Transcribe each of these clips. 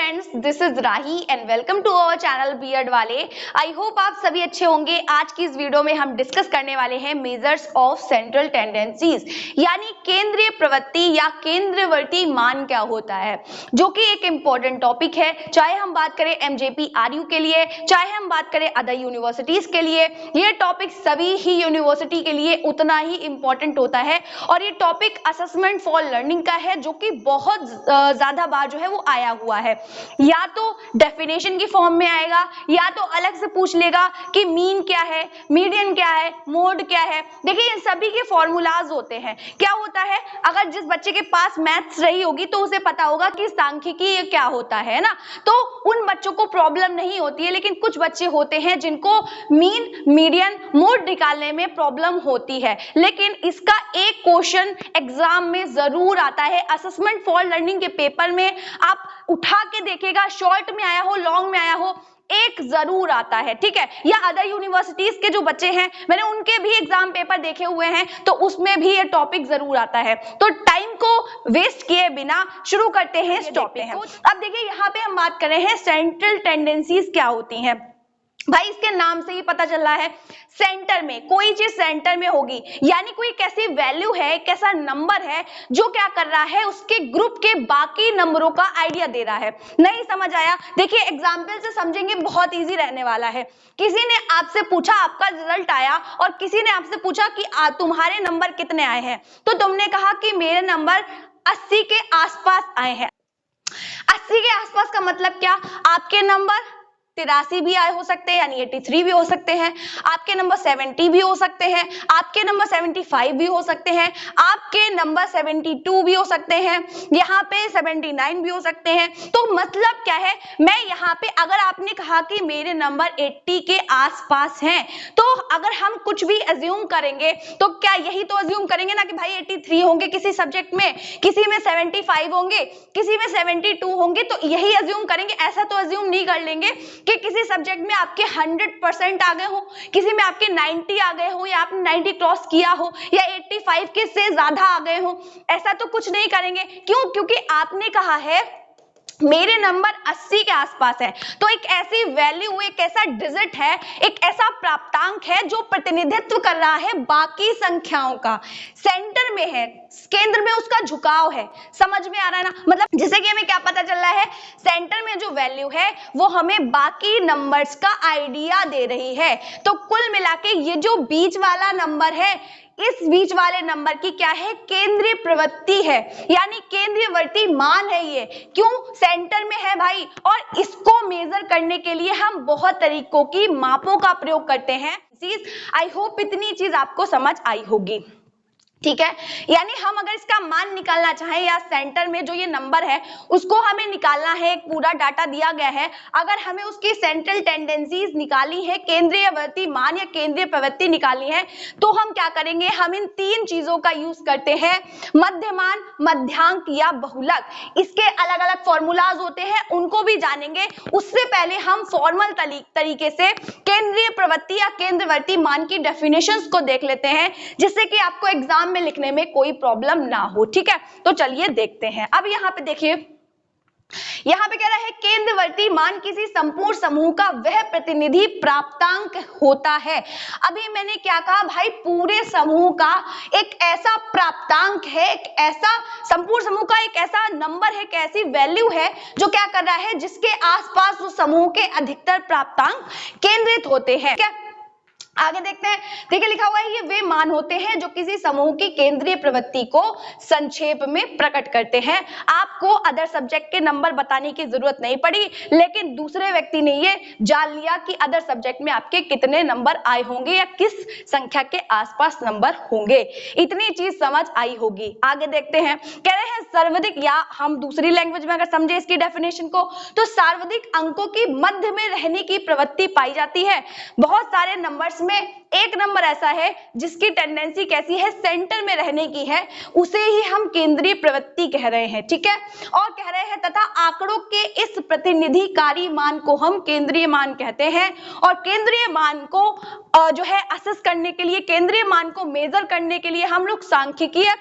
Friends, this is Rahi and welcome to our channel BEd वाले। I hope आप सभी अच्छे होंगे। आज की इस वीडियो में हम डिस्कस करने वाले हैं मेजर्स ऑफ सेंट्रल टेंडेंसीज, यानी केंद्रीय प्रवृत्ति या केंद्रवर्ती मान क्या होता है, जो कि एक इंपॉर्टेंट टॉपिक है। चाहे हम बात करें एमजेपी आरयू के लिए, चाहे हम बात करें अदर यूनिवर्सिटीज के लिए, ये टॉपिक सभी ही यूनिवर्सिटी के लिए उतना ही इंपॉर्टेंट होता है। और ये टॉपिक असेसमेंट फॉर लर्निंग का है, जो कि बहुत ज्यादा बार जो है वो आया हुआ है। या तो डेफिनेशन की फॉर्म में आएगा, या तो अलग से पूछ लेगा कि मीन क्या है, मीडियन क्या है, मोड क्या है। देखिए इन सभी के फॉर्मूलाज होते हैं। क्या होता है, अगर जिस बच्चे के पास मैथ्स रही होगी तो उसे पता होगा कि सांख्यिकी क्या होता है ना, तो उन बच्चों को प्रॉब्लम नहीं होती है। लेकिन कुछ बच्चे होते हैं जिनको मीन, मीडियन, मोड निकालने में प्रॉब्लम होती है। लेकिन इसका एक क्वेश्चन एग्जाम में जरूर आता है। असेसमेंट फॉर लर्निंग के पेपर में आप उठा के देखिएगा, शॉर्ट में आया हो, लॉन्ग में आया हो, एक जरूर आता है, ठीक है। या अदर यूनिवर्सिटीज के जो बच्चे हैं, मैंने उनके भी एग्जाम पेपर देखे हुए हैं, तो उसमें भी ये टॉपिक जरूर आता है। तो टाइम को वेस्ट किए बिना शुरू करते हैं इस टॉपिक को। अब देखिए यहाँ पे हम बात कर रहे हैं सेंट्रल टेंडेंसीज क्या होती हैं। भाई इसके नाम से ही पता चल रहा है, सेंटर में कोई चीज सेंटर में होगी, यानी कोई कैसी वैल्यू है, कैसा नंबर है जो क्या कर रहा है, उसके ग्रुप के बाकी नंबरों का आइडिया दे रहा है। नहीं समझ आया, देखिए एग्जाम्पल से समझेंगे, बहुत इजी रहने वाला है। किसी ने आपसे पूछा, आपका रिजल्ट आया, और किसी ने आपसे पूछा कि तुम्हारे नंबर कितने आए हैं, तो तुमने कहा कि मेरे नंबर 80 के आसपास आए हैं। 80 के आसपास का मतलब क्या, आपके नंबर 83 भी आए हो सकते हैं, यानी 83 भी हो सकते हैं, आपके नंबर 70 भी हो सकते हैं, आपके नंबर 75 भी हो सकते हैं, आपके नंबर 72 भी हो सकते हैं, यहाँ पे 79 भी हो सकते हैं। तो मतलब क्या है, मैं यहाँ पे अगर आपने कहा कि मेरे नंबर 80 के आसपास हैं, तो अगर हम कुछ भी अज्यूम करेंगे तो क्या यही तो अज्यूम करेंगे ना कि भाई 83 होंगे किसी सब्जेक्ट में, किसी में 75 होंगे, किसी में 72 होंगे, तो यही अज्यूम करेंगे। ऐसा तो अज्यूम नहीं कर लेंगे कि किसी सब्जेक्ट में आपके 100% आ गए हो, किसी में आपके 90 आ गए हो, या आपने 90 क्रॉस किया हो, या 85 के से ज्यादा आ गए हो। ऐसा तो कुछ नहीं करेंगे। क्यों? क्योंकि आपने कहा है मेरे नंबर 80 के आसपास है। तो एक ऐसी वैल्यू, एक ऐसा डिजिट है, एक ऐसा प्राप्तांक है जो प्रतिनिधित्व कर रहा है बाकी संख्याओं का, सेंटर में है, केंद्र में उसका झुकाव है। समझ में आ रहा है ना, मतलब जिससे कि हमें क्या पता चल रहा है, सेंटर में जो वैल्यू है वो हमें बाकी नंबर्स का आइडिया दे रही है। तो कुल मिला के ये जो बीच वाला नंबर है, इस बीच वाले नंबर की क्या है, केंद्रीय प्रवृत्ति है, यानी केंद्रीयवर्ती मान है ये। क्यों? सेंटर में है भाई। और इसको मेजर करने के लिए हम बहुत तरीकों की मापों का प्रयोग करते हैं। आई होप इतनी चीज आपको समझ आई होगी, ठीक है। यानी हम अगर इसका मान निकालना चाहें, या सेंटर में जो ये नंबर है उसको हमें निकालना है, एक पूरा डाटा दिया गया है, अगर हमें उसकी सेंट्रल टेंडेंसीज निकाली है, केंद्रीयवर्ती मान या केंद्रीय प्रवृत्ति निकाली है, तो हम क्या करेंगे, हम इन तीन चीजों का यूज करते हैं, मध्यमान, मध्यांक या बहुलक। इसके अलग अलग फॉर्मूलाज होते हैं, उनको भी जानेंगे। उससे पहले हम फॉर्मल तरीके से केंद्रीय प्रवृत्ति या केंद्रवर्ती मान की डेफिनेशंस को देख लेते हैं, जिससे कि आपको एग्जाम में लिखने में कोई प्रॉब्लम ना हो, ठीक है। तो चलिए देखते हैं। अब यहाँ पे देखिए, यहाँ पे कह रहा है केंद्रवर्ती मान किसी संपूर्ण समूह का वह प्रतिनिधि प्राप्तांक होता है। अभी मैंने क्या कहा भाई, पूरे समूह का एक ऐसा प्राप्तांक है, एक ऐसा संपूर्ण समूह का एक ऐसा नंबर है, एक ऐसी वैल्यू है जो क्या कर रहा है, जिसके आसपास उस समूह के अधिकतर प्राप्तांक केंद्रित होते हैं। क्या आगे देखते हैं, देखिए लिखा हुआ है, ये वे मान होते हैं जो किसी समूह की केंद्रीय प्रवृत्ति को संक्षेप में प्रकट करते हैं। आपको अदर सब्जेक्ट के नंबर बताने की जरूरत नहीं पड़ी, लेकिन दूसरे व्यक्ति ने ये जान लिया कि अदर सब्जेक्ट में आपके कितने नंबर आए होंगे या किस संख्या के आसपास नंबर होंगे। इतनी चीज समझ आई होगी। आगे देखते हैं, कह रहे हैं सर्वाधिक, या हम दूसरी लैंग्वेज में अगर समझे इसकी डेफिनेशन को, तो सर्वाधिक अंकों की मध्य में रहने की प्रवृत्ति पाई जाती है। बहुत सारे नंबर्स जिसमें एक नंबर ऐसा है जिसकी टेंडेंसी कैसी है, सेंटर में रहने की है, उसे ही हम केंद्रीय प्रवृत्ति कह रहे हैं, ठीक है। और कह रहे हैं तथा आंकड़ों के इस प्रतिनिधिकारी मान को हम केंद्रीय मान कहते हैं। और केंद्रीय मान को जो है असेस करने के लिए, केंद्रीय मान को मेजर करने के लिए हम लोग सांख्यिकीय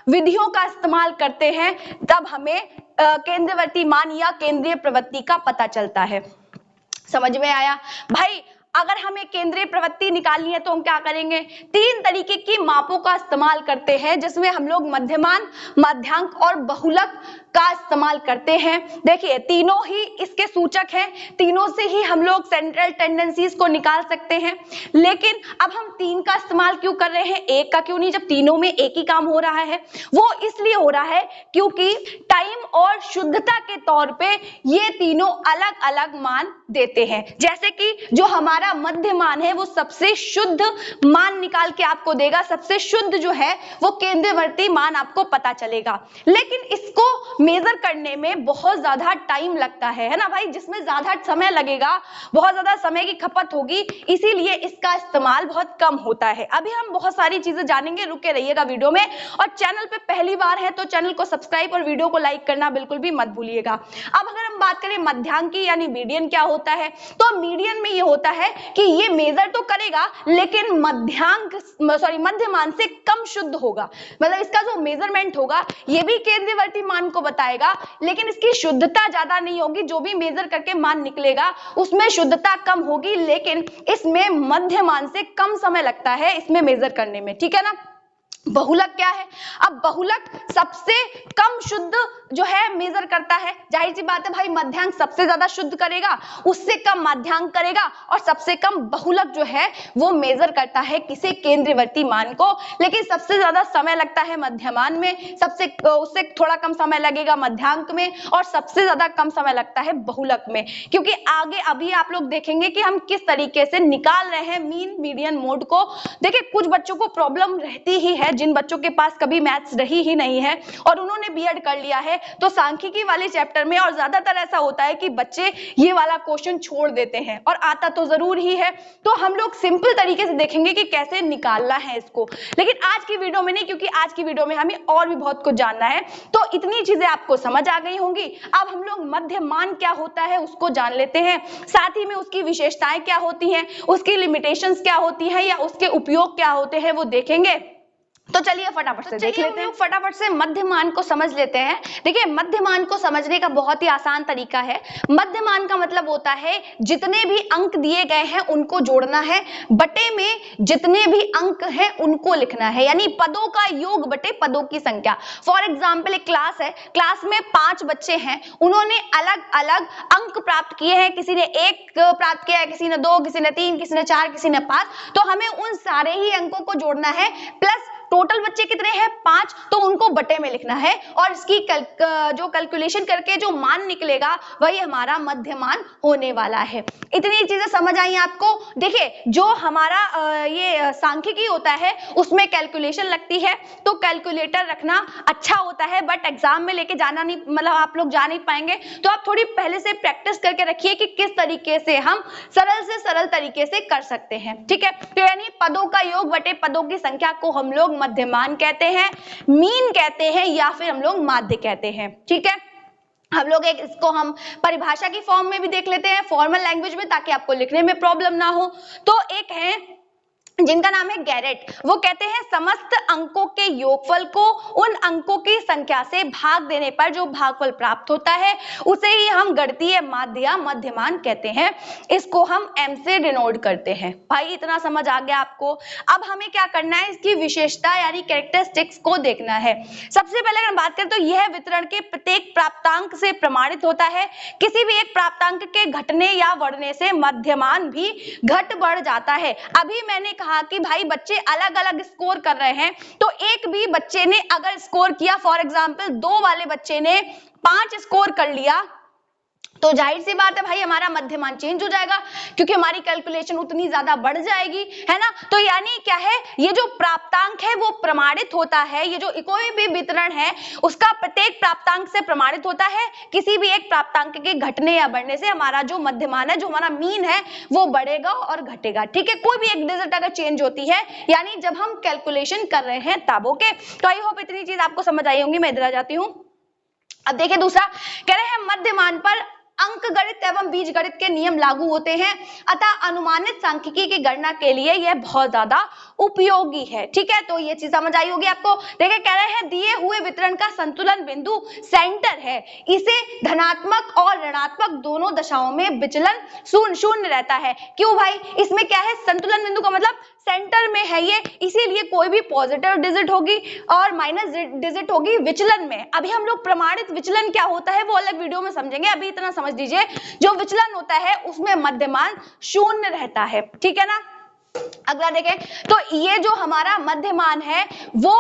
विधियों का इस्तेमाल करते हैं, तब हमें केंद्रवर्ती मान या केंद्रीय प्रवृत्ति का पता चलता है। समझ में आया भाई? अगर हमें केंद्रीय प्रवृत्ति निकालनी है तो हम क्या करेंगे, 3 तरीके की मापों का इस्तेमाल करते हैं, जिसमें हम लोग मध्यमान, माध्यांक और बहुलक का इस्तेमाल करते हैं। देखिए तीनों ही इसके सूचक हैं, तीनों से ही हम लोग सेंट्रल टेंडेंसीज को निकाल सकते हैं। लेकिन अब हम 3 का इस्तेमाल क्यों कर रहे हैं, 1 का क्यों नहीं, जब तीनों में एक ही काम हो रहा है? वो इसलिए हो रहा है क्योंकि टाइम और शुद्धता के तौर पे ये तीनों अलग अलग मान देते हैं। जैसे कि जो हमारा मध्य मान है वो सबसे शुद्ध मान निकाल के आपको देगा, सबसे शुद्ध जो है वो केंद्रवर्ती मान आपको पता चलेगा। लेकिन इसको मेजर करने में बहुत ज्यादा टाइम लगता है ना भाई, जिसमें ज्यादा समय लगेगा, बहुत ज्यादा समय की खपत होगी, इसीलिए इसका इस्तेमाल बहुत कम होता है। अभी हम बहुत सारी चीजें जानेंगे, रुके रहिएगा वीडियो में। और चैनल पे पहली बार है तो चैनल को सब्सक्राइब और वीडियो को लाइक करना बिल्कुल भी मत भूलिएगा। अब अगर हम बात करें मध्यांकी यानी मीडियन क्या होता है, तो मीडियन में ये होता है कि ये मेजर तो करेगा लेकिन मध्यमान से कम शुद्ध होगा। मतलब इसका जो मेजरमेंट होगा ये भी केंद्रवर्ती मान को बताएगा, लेकिन इसकी शुद्धता ज्यादा नहीं होगी। जो भी मेजर करके मान निकलेगा उसमें शुद्धता कम होगी, लेकिन इसमें मध्यमान से कम समय लगता है इसमें मेजर करने में, ठीक है ना। बहुलक क्या है, अब बहुलक सबसे कम शुद्ध जो है मेजर करता है। जाहिर सी बात है भाई, मध्यांक सबसे ज्यादा शुद्ध करेगा, उससे कम माध्यांक करेगा, और सबसे कम बहुलक जो है वो मेजर करता है किसी केंद्रवर्ती मान को। लेकिन सबसे ज्यादा समय लगता है मध्यमान में, उससे थोड़ा कम समय लगेगा मध्यांक में, और सबसे ज्यादा कम समय लगता है बहुलक में। क्योंकि आगे अभी आप लोग देखेंगे कि हम किस तरीके से निकाल रहे हैं मीन मीडियन मोड को। देखिए कुछ बच्चों को प्रॉब्लम रहती ही है, जिन बच्चों के पास कभी मैथ्स रही ही नहीं है और उन्होंने बीएड कर लिया है, तो सांख्यिकी वाले चैप्टर में, और ज्यादातर ऐसा होता है कि बच्चे ये वाला क्वेश्चन छोड़ देते हैं, और आता तो जरूर ही है। तो हम लोग सिंपल तरीके से देखेंगे कि कैसे निकालना है इसको, लेकिन आज की वीडियो में नहीं, क्योंकि आज की वीडियो में हमें और भी बहुत कुछ जानना है। तो इतनी चीजें आपको समझ आ गई होंगी। अब हम लोग मध्यमान क्या होता है उसको जान लेते हैं, साथ ही में उसकी विशेषताएं क्या होती हैं, उसकी लिमिटेशंस क्या होती हैं, या उसके उपयोग क्या होते हैं वो देखेंगे। तो चलिए फटाफट से देख लेते हैं, फटाफट से मध्यमान को समझ लेते हैं। देखिए मध्यमान को समझने का बहुत ही आसान तरीका है। मध्यमान का मतलब होता है जितने भी अंक दिए गए हैं उनको जोड़ना है, बटे में जितने भी अंक हैं उनको लिखना है, यानी पदों का योग बटे पदों की संख्या। फॉर एग्जाम्पल एक क्लास है, क्लास में 5 बच्चे हैं, उन्होंने अलग अलग अंक प्राप्त किए हैं, किसी ने 1 प्राप्त किया है, किसी ने 2, किसी ने 3, किसी ने 4, किसी ने 5। तो हमें उन सारे ही अंकों को जोड़ना है, प्लस टोटल बच्चे कितने हैं 5, तो उनको बटे में लिखना है, और इसकी जो कैलकुलेशन करके जो मान निकलेगा वही हमारा मध्यमान होने वाला है। इतनी चीजें समझ आई आपको। देखिए जो हमारा ये सांख्यिकी होता है उसमें कैलकुलेशन लगती है, तो कैलकुलेटर रखना अच्छा होता है, बट एग्जाम में लेके जाना नहीं, मतलब आप लोग जा नहीं पाएंगे। तो आप थोड़ी पहले से प्रैक्टिस करके रखिए कि किस तरीके से हम सरल से सरल तरीके से कर सकते हैं, ठीक है। तो यानी पदों का योग बटे पदों की संख्या को हम लोग मध्यमान कहते हैं, मीन कहते हैं, या फिर हम लोग माध्य कहते हैं, ठीक है। हम लोग इसको हम परिभाषा की फॉर्म में भी देख लेते हैं, फॉर्मल लैंग्वेज में, ताकि आपको लिखने में प्रॉब्लम ना हो। तो एक है जिनका नाम है गैरेट, वो कहते हैं समस्त अंकों के योगफल को उन अंकों की संख्या से भाग देने पर जो भागफल प्राप्त होता है उसे ही हम गणितीय माध्य या मध्यमान कहते हैं। इसको हम m से डिनोट करते हैं। भाई इतना समझ आ गया आपको। अब हमें क्या करना है, इसकी विशेषता यानी कैरेक्टरिस्टिक्स को देखना है। सबसे पहले अगर बात करें तो यह वितरण के प्रत्येक प्राप्तांक से प्रमाणित होता है। किसी भी एक प्राप्तांक के घटने या बढ़ने से मध्यमान भी घट बढ़ जाता है। अभी मैंने कहा कि भाई बच्चे अलग अलग स्कोर कर रहे हैं, तो एक भी बच्चे ने अगर स्कोर किया, फॉर एग्जांपल 2 वाले बच्चे ने 5 स्कोर कर लिया, तो जाहिर सी बात है भाई हमारा मध्यमान चेंज हो जाएगा, क्योंकि हमारी कैलकुलेशन उतनी ज्यादा बढ़ जाएगी, है ना। तो यानी क्या है, ये जो प्राप्तांक है वो प्रमाणित होता है, ये जो कोई भी वितरण है उसका प्रत्येक प्राप्तांक से प्रमाणित होता है। किसी भी एक प्राप्तांक के घटने या बढ़ने से हमारा जो मध्यमान है, जो हमारा मीन है, वो बढ़ेगा और घटेगा, ठीक है। कोई भी एक डिजिट अगर चेंज होती है, यानी जब हम कैलकुलेशन कर रहे हैं तब, ओके। तो आई होप इतनी चीज आपको समझ आई होंगी। मैं इधर आ जाती हूँ। अब देखिए दूसरा कह रहे हैं मध्यमान पर अंकगणित एवं बीजगणित के नियम लागू होते हैं, अतः अनुमानित सांख्यिकी की गणना के लिए यह बहुत ज्यादा उपयोगी है, ठीक है। तो ये चीज समझ आई होगी आपको। देखिए कह रहे हैं दिए हुए वितरण का संतुलन बिंदु सेंटर है, इसे धनात्मक और ऋणात्मक दोनों दशाओं में विचलन शून्य रहता है। क्यों भाई, इसमें क्या है, संतुलन बिंदु का मतलब सेंटर में है ये, इसीलिए कोई भी पॉजिटिव डिजिट होगी और माइनस डिजिट होगी विचलन में। अभी हम लोग प्रमाणित विचलन क्या होता है वो अलग वीडियो में समझेंगे, अभी इतना समझ लीजिए जो विचलन होता है उसमें मध्यमान शून्य रहता है, ठीक है ना। अगला देखें, तो ये जो हमारा मध्यमान है वो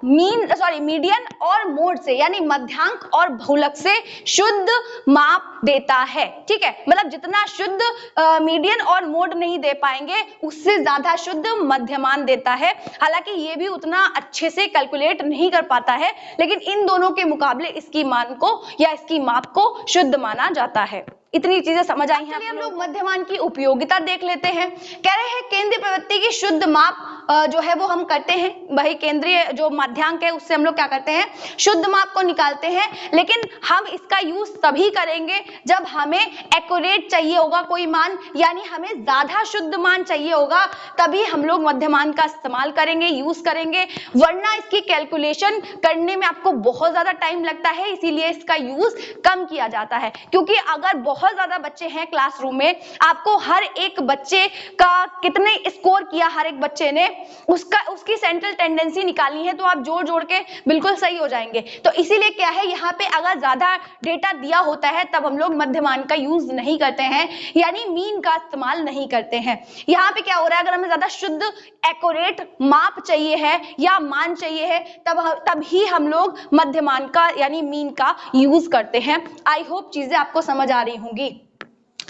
मीडियन और मोड से, यानी मध्यांक और बहुलक से शुद्ध माप देता है, ठीक है। मतलब जितना शुद्ध मीडियन और मोड नहीं दे पाएंगे उससे ज्यादा शुद्ध मध्यमान देता है। हालांकि ये भी उतना अच्छे से कैलकुलेट नहीं कर पाता है, लेकिन इन दोनों के मुकाबले इसकी मान को या इसकी माप को शुद्ध माना जाता है। इतनी चीजें समझ आई हैं। हम लोग मध्यमान की उपयोगिता देख लेते हैं। कह रहे हैं केंद्रीय प्रवृत्ति की शुद्ध माप जो है वो हम करते हैं, वही केंद्रीय जो मध्यांक है उससे हम लोग क्या करते हैं, शुद्ध माप को निकालते हैं। लेकिन हम इसका यूज तभी करेंगे जब हमें एक्यूरेट चाहिए होगा कोई मान, यानी हमें ज्यादा शुद्ध मान चाहिए होगा, तभी हम लोग मध्यमान का इस्तेमाल करेंगे, यूज करेंगे। वरना इसकी कैलकुलेशन करने में आपको बहुत ज्यादा टाइम लगता है, इसीलिए इसका यूज कम किया जाता है। क्योंकि अगर बहुत ज्यादा बच्चे हैं क्लासरूम में, आपको हर एक बच्चे का कितने स्कोर किया हर एक बच्चे ने, उसकी सेंट्रल टेंडेंसी निकालनी है, तो आप जोड़ जोड़ के बिल्कुल सही हो जाएंगे। तो इसीलिए क्या है, यहाँ पे अगर ज्यादा डेटा दिया होता है तब हम लोग मध्यमान का यूज नहीं करते हैं, यानी मीन का इस्तेमाल नहीं करते हैं। यहाँ पे क्या हो रहा है, अगर हमें ज्यादा शुद्ध एक्यूरेट माप चाहिए है या मान चाहिए है, तब ही हम लोग मध्यमान का यानी मीन का यूज करते हैं। आई होप चीजें आपको समझ आ रही होंगी।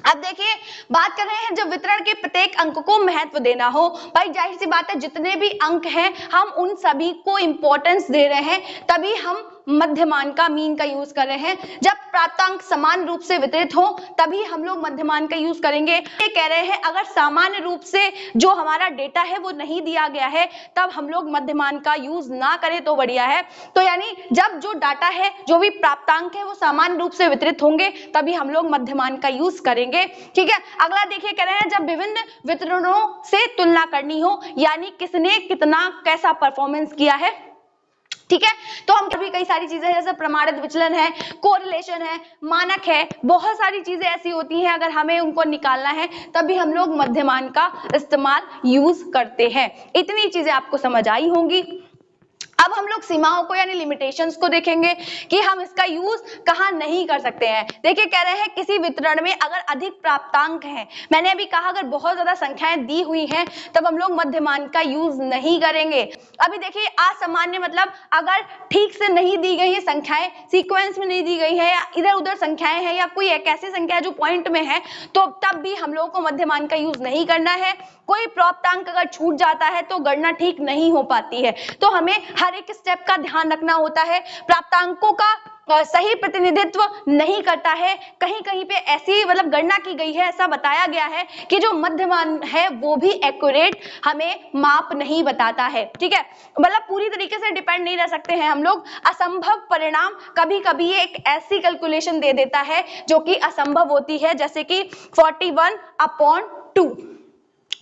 अब देखिए बात कर रहे हैं जब वितरण के प्रत्येक अंक को महत्व देना हो, भाई जाहिर सी बात है जितने भी अंक हैं हम उन सभी को इंपॉर्टेंस दे रहे हैं, तभी हम मध्यमान का मीन का यूज कर रहे हैं। जब प्राप्तांक समान रूप से वितरित हो तभी हम लोग मध्यमान का यूज करेंगे। ये कह रहे हैं अगर सामान्य रूप से जो हमारा डेटा है वो नहीं दिया गया है तब हम लोग मध्यमान का यूज ना करें तो बढ़िया है। तो यानी जब जो डाटा है, जो भी प्राप्तांक है वो सामान्य रूप से वितरित होंगे तभी हम लोग मध्यमान का यूज करेंगे, ठीक है। अगला देखिए कह रहे हैं जब विभिन्न वितरणों से तुलना करनी हो, यानी किसने कितना कैसा परफॉर्मेंस किया है, ठीक है। तो हम कभी कई सारी चीजें जैसे प्रमाणित विचलन है, कोरिलेशन है, मानक है, बहुत सारी चीजें ऐसी होती हैं, अगर हमें उनको निकालना है तभी हम लोग मध्यमान का इस्तेमाल यूज करते हैं। इतनी चीजें आपको समझ आई होंगी। अब हम लोग सीमाओं को यानी लिमिटेशंस को देखेंगे कि हम इसका यूज कहाँ नहीं कर सकते हैं। देखिए कह रहे हैं किसी वितरण में अगर अधिक प्राप्तांक हैं, मैंने अभी कहा अगर बहुत ज्यादा संख्याएं दी हुई हैं तब हम लोग मध्यमान का यूज नहीं करेंगे। अभी देखिए असामान्य मतलब अगर ठीक से नहीं दी गई है संख्याएं, सीक्वेंस में नहीं दी गई है, या इधर उधर संख्याएं हैं, या कोई एक ऐसी संख्या जो पॉइंट में है, तो तब भी हम लोगों को मध्यमान का यूज नहीं करना है। कोई प्राप्तांक अगर छूट जाता है तो गणना ठीक नहीं हो पाती है, तो हमें हर एक स्टेप का ध्यान रखना होता है। प्राप्तांकों का सही प्रतिनिधित्व नहीं करता है, कहीं कहीं पे ऐसी मतलब गणना की गई है, ऐसा बताया गया है कि जो मध्यमान है वो भी एक्यूरेट हमें माप नहीं बताता है, ठीक है। मतलब पूरी तरीके से डिपेंड नहीं रह सकते हैं हम लोग। असंभव परिणाम कभी कभी एक ऐसी कैलकुलेशन दे देता है जो कि असंभव होती है, जैसे कि 41/2,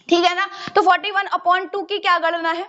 ठीक है ना। तो 41/2 की क्या गणना है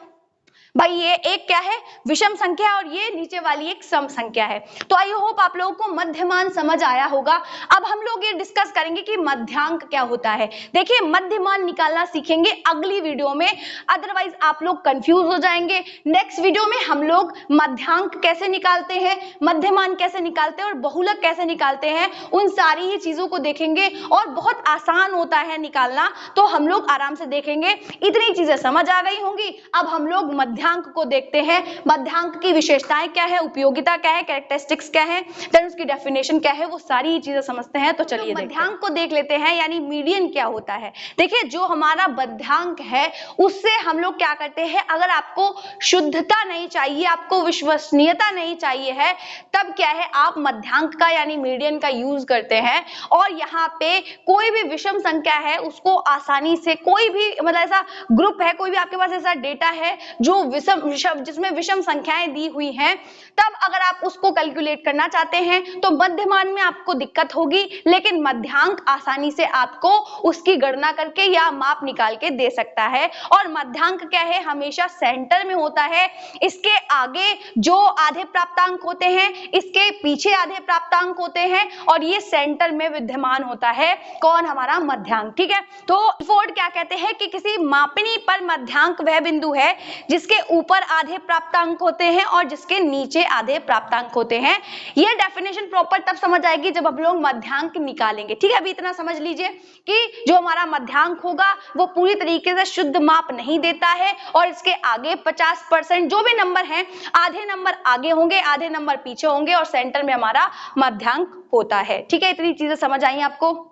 भाई, ये एक क्या है, विषम संख्या, और ये नीचे वाली एक सम संख्या है। तो आई होप आप लोगों को मध्यमान समझ आया होगा। अब हम लोग ये डिस्कस करेंगे कि मध्यांक क्या होता है। देखिए मध्यमान निकालना सीखेंगे अगली वीडियो में, अदरवाइज आप लोग कंफ्यूज हो जाएंगे। नेक्स्ट वीडियो में हम लोग मध्यांक कैसे निकालते हैं, मध्यमान कैसे निकालते हैं और बहुलक कैसे निकालते हैं, उन सारी ही चीजों को देखेंगे, और बहुत आसान होता है निकालना, तो हम लोग आराम से देखेंगे। इतनी चीजें समझ आ गई होंगी। अब हम लोग मध्यांक मध्यांक को देखते हैं। मध्यांक की विशेषताएं क्या है, उपयोगिता क्या है, कैरेक्टरिस्टिक्स क्या है, देन उसकी डेफिनेशन क्या है, वो सारी चीजें समझते हैं। तो चलिए मध्यांक को देख लेते हैं, यानी मीडियन क्या होता है। देखिए जो हमारा मध्यांक है उससे हम लोग क्या करते हैं, अगर आपको शुद्धता नहीं चाहिए, आपको विश्वसनीयता नहीं चाहिए है, तब क्या है आप मध्यांक का यानी मीडियन का यूज करते हैं। और यहाँ पे कोई भी विषम संख्या है उसको आसानी से, कोई भी मतलब ऐसा ग्रुप है, कोई भी आपके पास ऐसा डेटा है जो जिसमें विषम संख्याएं दी हुई हैं, तब अगर आप उसको कैलकुलेट करना चाहते हैं तो मध्यमान में आपको दिक्कत होगी, लेकिन मध्यांक आसानी से आपको उसकी गणना करके या माप निकाल के दे सकता है। और मध्यांक क्या है, हमेशा सेंटर में होता है। इसके आगे जो आधे प्राप्तांक होते हैं, इसके पीछे आधे प्राप्तांक होते हैं, और ये सेंटर में विद्यमान होता है। कौन, हमारा मध्यांक। ठीक है, तो फोर्ड क्या कहते हैं कि किसी मापनी पर मध्यांक वह बिंदु है जिसके ऊपर आधे प्राप्तांक होते हैं और जिसके नीचे आधे प्राप्तांक होते हैं। ये डेफिनेशन प्रॉपर तब समझ आएगी जब हम लोग मध्यांक निकालेंगे। ठीक है, अभी इतना समझ लीजिए कि जो हमारा मध्यांक होगा वो पूरी तरीके से शुद्ध माप नहीं देता है, और इसके आगे 50% जो भी नंबर हैं, आधे नंबर आगे होंगे, आधे नंबर पीछे होंगे, और सेंटर में हमारा मध्यांक होता है। ठीक है, इतनी चीजें समझ आई आपको।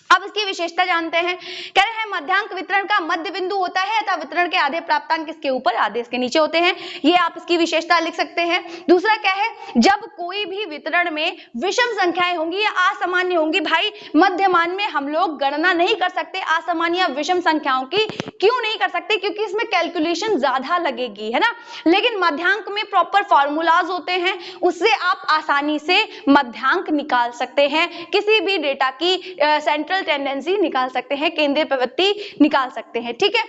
अब इसकी विशेषता जानते हैं। कह रहे हैं मध्यांक वितरण का मध्य बिंदु होता है, अतः वितरण के आधे प्राप्तांक इसके ऊपर आधे इसके नीचे होते हैं। ये आप इसकी विशेषता लिख सकते हैं। दूसरा क्या है, जब कोई भी वितरण में विषम संख्याएं होंगी या असामान्य होंगी, भाई मध्यमान में हम लोग गणना नहीं कर सकते असामान्य या विषम संख्याओं की। क्यों नहीं कर सकते, क्योंकि इसमें कैलकुलेशन ज्यादा लगेगी, है ना। लेकिन मध्यांक में प्रॉपर फॉर्मूलाज होते हैं, उससे आप आसानी से मध्यांक निकाल सकते हैं, किसी भी डेटा की सेंट्रल टेंडेंसी निकाल सकते हैं, केंद्रीय प्रवृत्ति निकाल सकते हैं। ठीक है,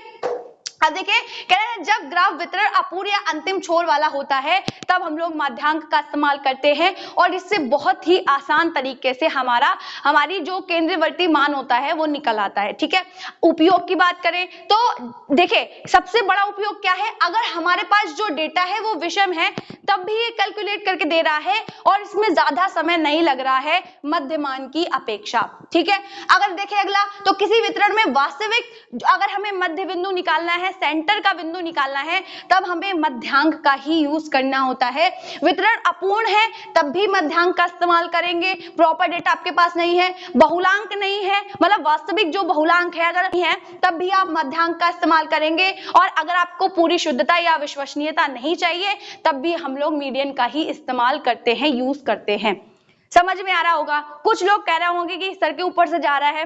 अब देखिए कह रहे हैं जब ग्राफ वितरण अपूर्ण या अंतिम छोर वाला होता है तब हम लोग मध्यांक का इस्तेमाल करते हैं, और इससे बहुत ही आसान तरीके से हमारी जो केंद्रवर्ती मान होता है वो निकल आता है। ठीक है, उपयोग की बात करें तो देखिए सबसे बड़ा उपयोग क्या है, अगर हमारे पास जो डेटा है वो विषम है तब भी ये कैलकुलेट करके दे रहा है, और इसमें ज्यादा समय नहीं लग रहा है मध्यमान की अपेक्षा। ठीक है, अगर देखें अगला, तो किसी वितरण में वास्तविक अगर हमें मध्य बिंदु निकालना है, सेंटर का बिंदु निकालना है, तब हमें मध्यांक का ही यूज करना होता है। वितरण अपूर्ण है तब भी मध्यांक का इस्तेमाल करेंगे, प्रॉपर डेटा आपके पास नहीं है, बहुलांक नहीं है, मतलब वास्तविक जो बहुलांक है अगर नहीं है तब भी आप मध्यांक का इस्तेमाल करेंगे। और अगर आपको पूरी शुद्धता या विश्वसनीयता नहीं चाहिए तब भी हम लोग मीडियन का ही इस्तेमाल करते हैं, यूज करते हैं। समझ में आ रहा होगा। कुछ लोग कह रहे होंगे कि सर के ऊपर से जा रहा है।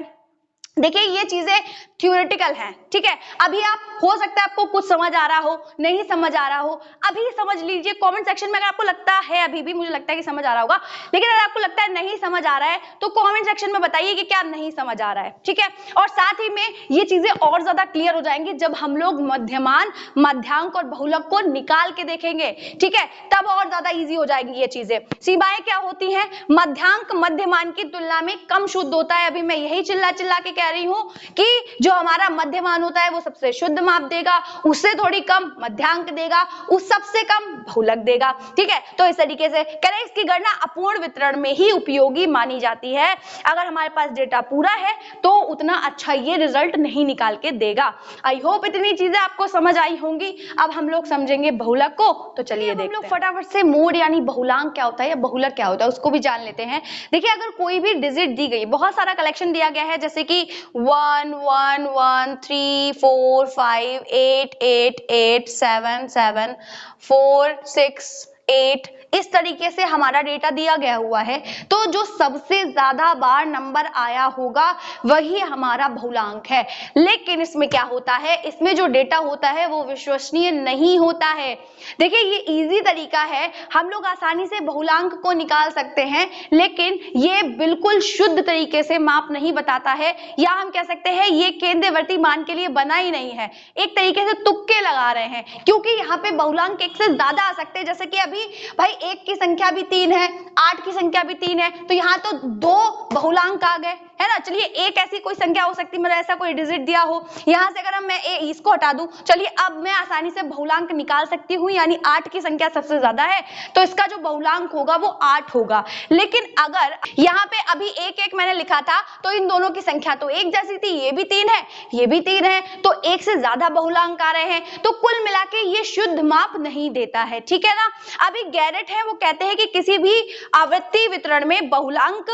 देखिए ये चीजें थ्योरेटिकल हैं। ठीक है, अभी आप हो सकता है आपको कुछ समझ आ रहा हो, नहीं समझ आ रहा हो, अभी समझ लीजिए। कमेंट सेक्शन में अगर आपको लगता है, अभी भी मुझे लगता है कि समझ आ रहा होगा, लेकिन अगर आपको लगता है नहीं समझ आ रहा है तो कमेंट सेक्शन में बताइए कि क्या नहीं समझ आ रहा है। ठीक है, और साथ ही में ये चीजें और ज्यादा क्लियर हो जाएंगी जब हम लोग मध्यमान, मध्यांक और बहुलक को निकाल के देखेंगे। ठीक है, तब और ज्यादा ईजी हो जाएंगी ये चीजें। सीमाएं क्या होती हैं, मध्यांक मध्यमान की तुलना में कम शुद्ध होता है। अभी मैं यही चिल्ला चिल्ला के कह रही हूं कि जो हमारा मध्यमान होता है वो सबसे शुद्ध माप देगा, उससे थोड़ी कम मध्यांक देगा, उस सबसे कम बहुलक देगा। ठीक है, तो इस तरीके से कह रहे हैं इसकी गणना अपूर्ण वितरण में ही उपयोगी मानी जाती है। अगर हमारे पास डेटा पूरा है तो उतना अच्छा ये रिजल्ट नहीं निकाल के देगा। आई होप इतनी चीजें आपको समझ आई होंगी। अब हम लोग समझेंगे बहुलक को, तो चलिए हम लोग फटाफट से मोड यानी बहुलांक क्या होता है या बहुलक क्या होता है उसको भी जान लेते हैं। देखिए अगर कोई भी डिजिट दी गई, बहुत सारा कलेक्शन दिया गया है, जैसे कि 1 1 1 3 4 5 8 8 8 7 7 4 6 8, इस तरीके से हमारा डेटा दिया गया हुआ है। तो जो सबसे ज्यादा बार नंबर आया होगा वही हमारा बहुलांक है। लेकिन इसमें क्या होता है, इसमें जो डेटा होता है वो विश्वसनीय नहीं होता है। देखिए ये इजी तरीका है, हम लोग आसानी से बहुलांक को निकाल सकते हैं, लेकिन ये बिल्कुल शुद्ध तरीके से माप नहीं बताता है, या हम कह सकते हैं ये केंद्रवर्ती मान के लिए बना ही नहीं है। एक तरीके से तुक्के लगा रहे हैं, क्योंकि यहाँ पे बहुलांक एक से ज्यादा आ सकते हैं। जैसे कि अभी भाई 1 की संख्या भी 3 है, 8 की संख्या भी 3 है, तो यहाँ तो 2 बहुलांक आ गए। है ना। चलिए एक ऐसी कोई संख्या हो सकती है, मतलब ऐसा कोई डिजिट दिया हो, यहाँ से अगर मैं इसको हटा दूं, चलिए अब मैं आसानी से बहुलांक निकाल सकती हूँ, यानी 8 की संख्या सबसे ज्यादा है तो इसका जो बहुलांक होगा वो 8 होगा। लेकिन अगर यहाँ पे अभी 1 मैंने लिखा था तो इन दोनों की संख्या तो एक जैसी थी, ये भी 3 है ये भी 3 है, तो एक से ज्यादा बहुलांक आ रहे हैं, तो कुल मिला के ये शुद्ध माप नहीं देता है, ठीक है ना। अभी गैरेट है वो कहते हैं कि किसी भी आवृत्ति वितरण में बहुलांक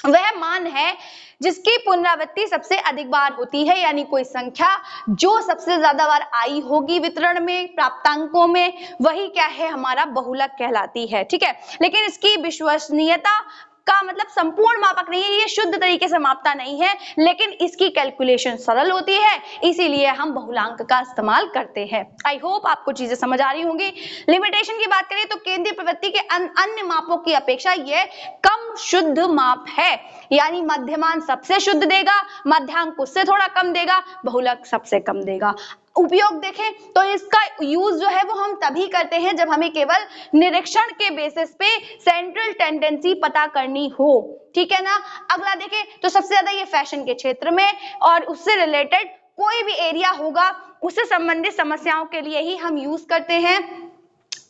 वह मान है जिसकी पुनरावृत्ति सबसे अधिक बार होती है, यानी कोई संख्या जो सबसे ज्यादा बार आई होगी वितरण में प्राप्तांकों में, वही क्या है हमारा बहुलक कहलाती है, ठीक है। लेकिन इसकी विश्वसनीयता का मतलब संपूर्ण मापक नहीं है, ये शुद्ध तरीके से मापता नहीं है, लेकिन इसकी कैलकुलेशन सरल होती है, इसीलिए हम बहुलांक का इस्तेमाल करते हैं। आई होप आपको चीजें समझ आ रही होंगी। लिमिटेशन की बात करें तो केंद्रीय प्रवृत्ति के अन्य मापों की अपेक्षा यह कम शुद्ध माप है, यानी मध्यमान सबसे शुद्ध देगा, मध्यांक उससे थोड़ा कम देगा, बहुलक सबसे कम देगा। उपयोग देखें तो इसका यूज जो है वो हम तभी करते हैं जब हमें केवल निरीक्षण के बेसिस पे सेंट्रल टेंडेंसी पता करनी हो, ठीक है ना। अगला देखें तो सबसे ज्यादा ये फैशन के क्षेत्र में और उससे रिलेटेड कोई भी एरिया होगा उससे संबंधित समस्याओं के लिए ही हम यूज करते हैं।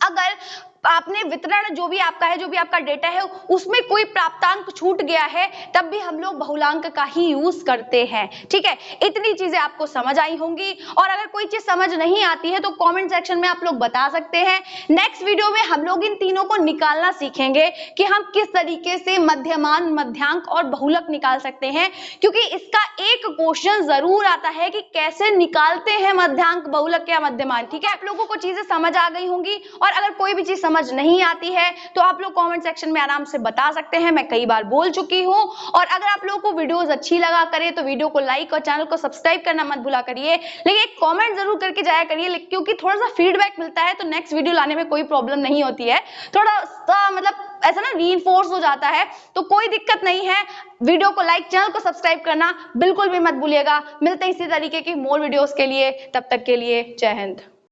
अगर आपने वितरण जो भी आपका है, जो भी आपका डेटा है उसमें कोई प्राप्तांक छूट गया है तब भी हम लोग बहुलांक का ही यूज करते हैं, ठीक है। इतनी चीजें आपको समझ आई होंगी, और अगर कोई चीज समझ नहीं आती है तो कमेंट सेक्शन में आप लोग बता सकते हैं। नेक्स्ट वीडियो में हम लोग इन तीनों को निकालना सीखेंगे कि हम किस तरीके से मध्यमान, मध्यांक और बहुलक निकाल सकते हैं, क्योंकि इसका एक क्वेश्चन जरूर आता है कि कैसे निकालते हैं मध्यांक, बहुलक या मध्यमान, ठीक है। आप लोगों को चीजें समझ आ गई होंगी, और अगर कोई भी चीज समझ नहीं आती है तो आप लोग कमेंट सेक्शन में आराम से बता सकते हैं, मैं कई बार बोल चुकी हूं। और अगर आप लोगों को वीडियोस अच्छी लगा करे तो वीडियो को लाइक और चैनल को सब्सक्राइब करना मत भूला करिए, लेकिन एक कमेंट जरूर करके जाया करिए, क्योंकि थोड़ा सा फीडबैक मिलता है तो नेक्स्ट वीडियो लाने में कोई प्रॉब्लम नहीं होती है, थोड़ा सा मतलब ऐसा ना रीइंफोर्स हो जाता है, तो कोई दिक्कत नहीं है। वीडियो को लाइक, चैनल को सब्सक्राइब करना बिल्कुल भी मत भूलिएगा। मिलते हैं इसी तरीके की मोर वीडियोस के लिए, तब तक के लिए जय हिंद।